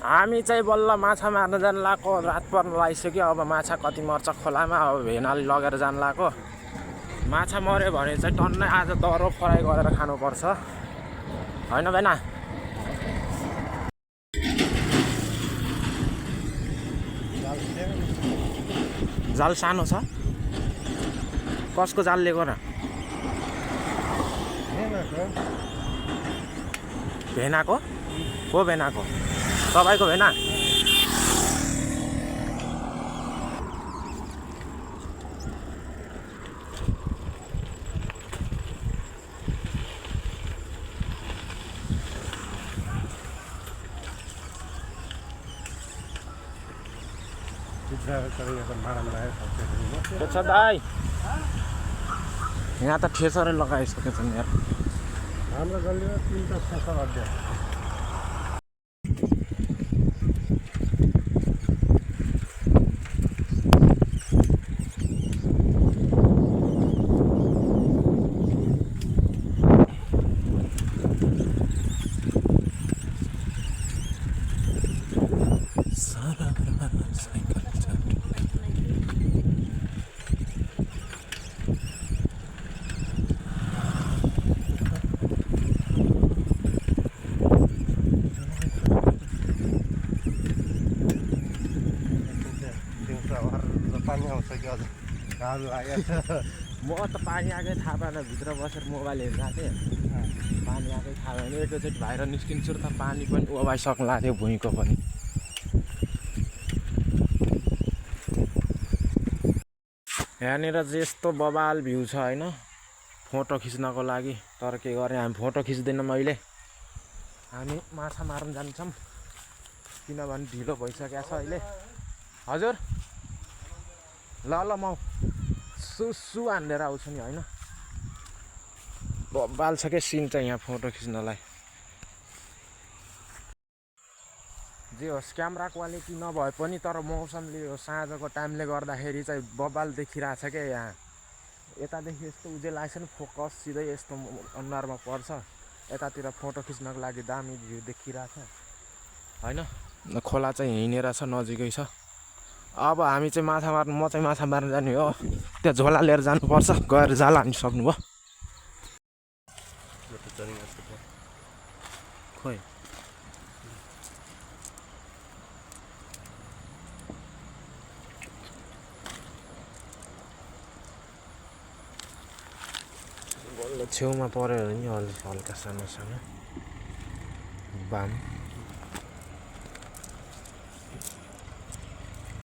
हामी चाहिँ बल्ल माछा मार्न जान लागेको रात पर्न लागिसक्यो अब माछा कति मर्छ खोलामा अब भेनाले लगेर जान लागेको माछा मर्यो भने चाहिँ टन्नै आज दरो फ्राई गरेर खानुपर्छ हैन भेना जाल सानो छ कसको जाल लिएको न भेनाको को भेनाको तपाईको भेना छ दाइ यहाँ त ठेसरै लगाइसकेको छ नि यार हाम्रो गल्लीमा 3 ठेसर अड्या पानी आउँछ कि अझ घाम लागेको छ म त पानी आएकै थाहा पाएन भित्र बसेर मोबाइल हेर्दा थिएँ पानी आएकै थाहा भएन एकैचोटि बाहिर निस्किन्छु र त पानी पनि ओभाइसक्ला थियो भुइँको पनि यहाँनिर चाहिँ यस्तो बबाल भ्यू छ हैन फोटो खिच्नको लागि तर के गर्ने हामी फोटो खिच्दैनौँ अहिले हामी माछा मार्न जान्छौँ किनभने ढिलो भइसकेको छ अहिले हजुर ल ल म सु हानेर आउँछु नि हैन बबाल छ के सिन चाहिँ यहाँ फोटो खिच्नलाई जे होस् क्यामेरा क्वालिटी नभए पनि तर मौसमले यो साँझको टाइमले गर्दाखेरि चाहिँ बबाल देखिरहेछ क्या यहाँ यतादेखि यस्तो उजेल आएछ नि फोकस सिधै यस्तो अनुहारमा पर्छ यतातिर फोटो खिच्नको लागि दामी भ्यू देखिरहेछ हैन खोला चाहिँ हिँडेर छ नजिकै छ अब हामी चाहिँ माछा मार्न म चाहिँ माछा मार्न जाने हो त्यहाँ झोला लिएर जानुपर्छ गएर जाल हानि सक्नुभयो खोइ छेउमा पऱ्यो नि हल्का सानो सानो बाम